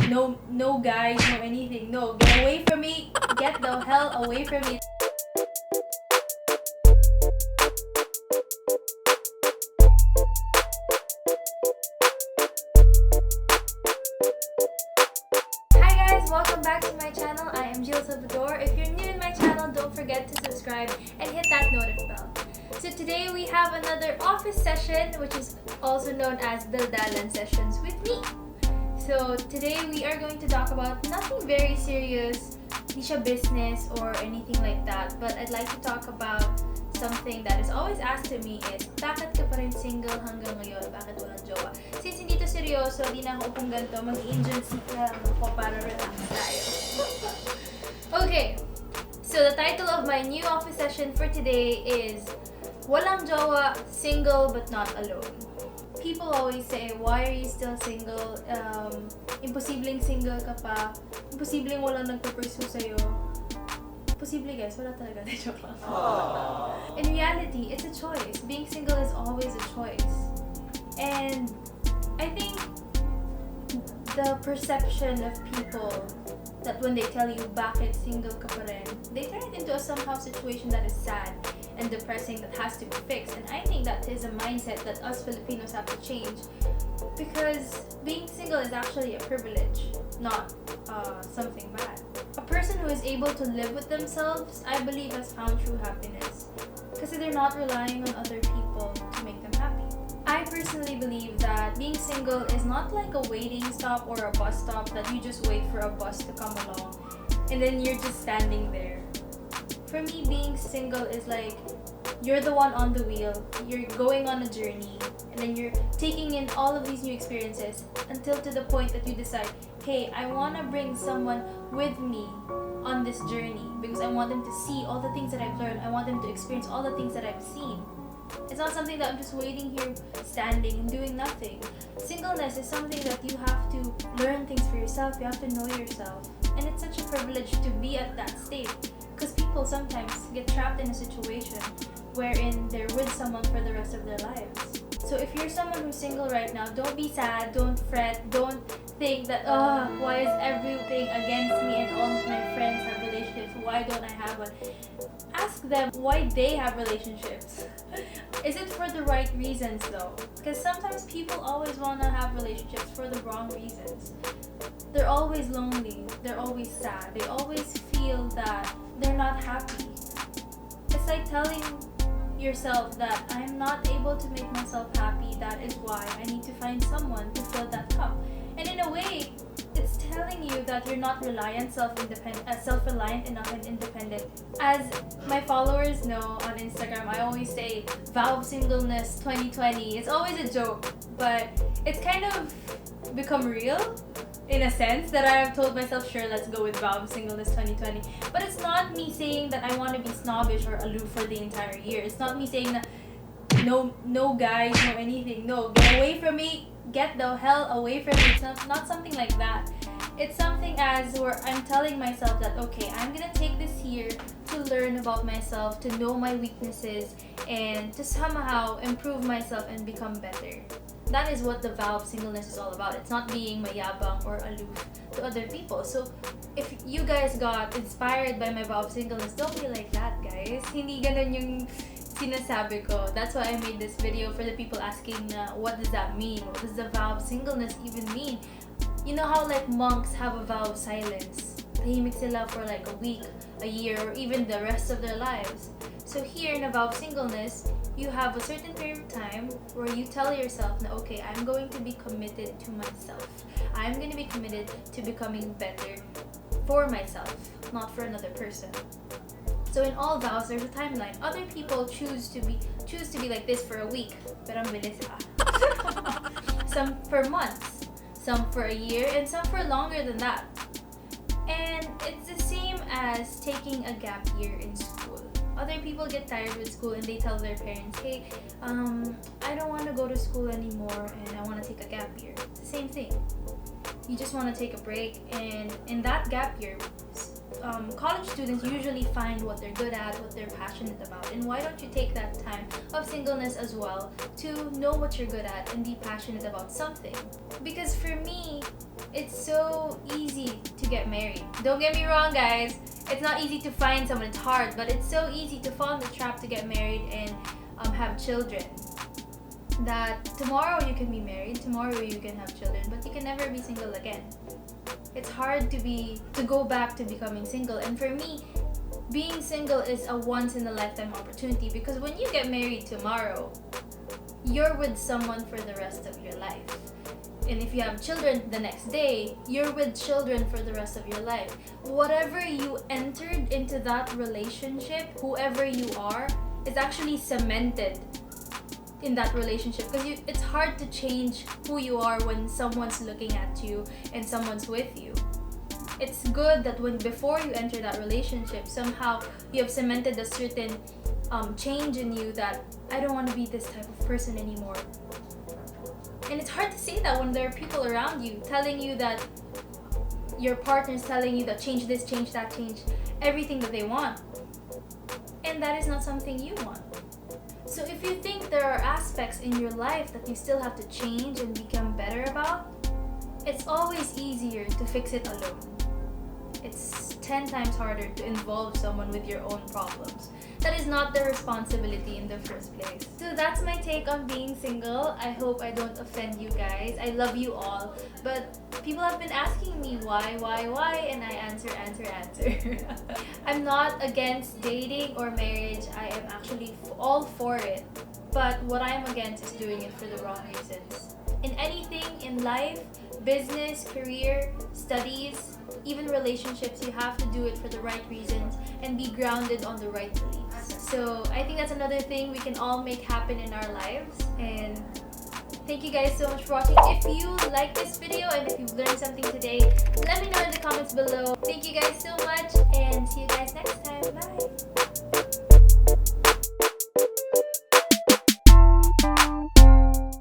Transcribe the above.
no guys, no anything. No, get away from me. Get the hell away from me. Hi guys, welcome back to my channel. I am Jill Salvador. If you're new in my channel, don't forget to subscribe and hit that notif bell. So today we have another office session, which is also known as Daldalan sessions with me. So today we are going to talk about nothing very serious, hindi siya business or anything like that, but I'd like to talk about something that is always asked to me is, bakit ka pa rin single hanggang ngayon? Bakit walang jowa? Since hindi to seryoso, di na ako upong ganito, mag-angel seat lang ako para relax tayo. Okay, so the title of my new office session for today is, Walang jowa, single but not alone. People always say, why are you still single? Imposibleng single ka pa. Imposibleng walang nagpa-pursue sa'yo. Posible guys, wala talaga. Joke lang. In reality, it's a choice. Being single is always a choice. And I think the perception of people that when they tell you bakit single ka pa rin, they turn it into a somehow situation that is sad and depressing that has to be fixed. And I think that is a mindset that us Filipinos have to change, because being single is actually a privilege, not something bad. A person who is able to live with themselves, I believe, has found true happiness, because they're not relying on other people to make them happy. I personally believe that being single is not like a waiting stop or a bus stop that you just wait for a bus to come along and then you're just standing there. For me, being single is like you're the one on the wheel, you're going on a journey, and then you're taking in all of these new experiences until to the point that you decide, hey, I want to bring someone with me on this journey because I want them to see all the things that I've learned. I want them to experience all the things that I've seen. It's not something that I'm just waiting here, standing and doing nothing. Singleness is something that you have to learn things for yourself, you have to know yourself. And it's such a privilege to be at that state, because people sometimes get trapped in a situation wherein they're with someone for the rest of their lives. So if you're someone who's single right now, don't be sad, don't fret, don't think that, why is everything against me and all of my friends have relationships, why don't I have one? Ask them why they have relationships. Is it for the right reasons though? Because sometimes people always want to have relationships for the wrong reasons. They're always lonely, they're always sad, they always feel that they're not happy. It's like telling yourself that I'm not able to make myself happy, that is why I need to find someone to fill that cup. And in a way, it's telling you that you're not reliant, self-reliant enough and independent. As my followers know on Instagram, I always say Vow of Singleness 2020. It's always a joke, but it's kind of become real in a sense that I have told myself, sure, let's go with Vow of Singleness 2020. But it's not me saying that I want to be snobbish or aloof for the entire year. It's not me saying that no guys, no anything. No, get away from me. Get the hell away from me. It's not something like that. It's something as where I'm telling myself that, okay, I'm gonna take this year to learn about myself, to know my weaknesses, and to somehow improve myself and become better. That is what the vow of singleness is all about. It's not being mayabang or aloof to other people. So if you guys got inspired by my vow of singleness, don't be like that, guys. Hindi ganun yung sinasabi ko. That's why I made this video for the people asking, what does that mean? What does the vow of singleness even mean? You know how like monks have a vow of silence? Tahimik sila for like a week, a year, or even the rest of their lives. So here in a vow of singleness, you have a certain period of time where you tell yourself, okay, I'm going to be committed to myself. I'm going to be committed to becoming better for myself, not for another person. So in all vows, there's a timeline. Other people choose to be like this for a week, pero ang bilis Some for months, some for a year, and some for longer than that. And it's the same as taking a gap year in school. Other people get tired with school and they tell their parents, hey, I don't want to go to school anymore and I want to take a gap year. It's the same thing. You just want to take a break, and in that gap year, college students usually find what they're good at, what they're passionate about. And why don't you take that time of singleness as well to know what you're good at and be passionate about something? Because for me, it's so easy to get married. Don't get me wrong, guys. It's not easy to find someone. It's hard, but it's so easy to fall in the trap to get married and have children. That tomorrow you can be married, tomorrow you can have children, but you can never be single again. It's hard to go back to becoming single. And for me, being single is a once in a lifetime opportunity, because when you get married tomorrow, you're with someone for the rest of your life. And if you have children the next day, you're with children for the rest of your life. Whatever you entered into that relationship, whoever you are, is actually cemented in that relationship, because it's hard to change who you are when someone's looking at you and someone's with you. It's good that before you enter that relationship, somehow you have cemented a certain change in you, that I don't want to be this type of person anymore. And it's hard to say that when there are people around you telling you that, your partner's telling you that change this, change that, change everything that they want. And that is not something you want. So if you think there are aspects in your life that you still have to change and become better about, it's always easier to fix it alone. It's 10 times harder to involve someone with your own problems. That is not their responsibility in the first place. So that's my take on being single. I hope I don't offend you guys. I love you all. But people have been asking me why, and I answer. I'm not against dating or marriage. I am actually all for it. But what I'm against is doing it for the wrong reasons. In anything in life, business, career, studies, even relationships, you have to do it for the right reasons and be grounded on the right beliefs. So I think that's another thing we can all make happen in our lives. And thank you guys so much for watching. If you like this video and if you've learned something today, let me know in the comments below. Thank you guys so much, and see you guys next time. Bye!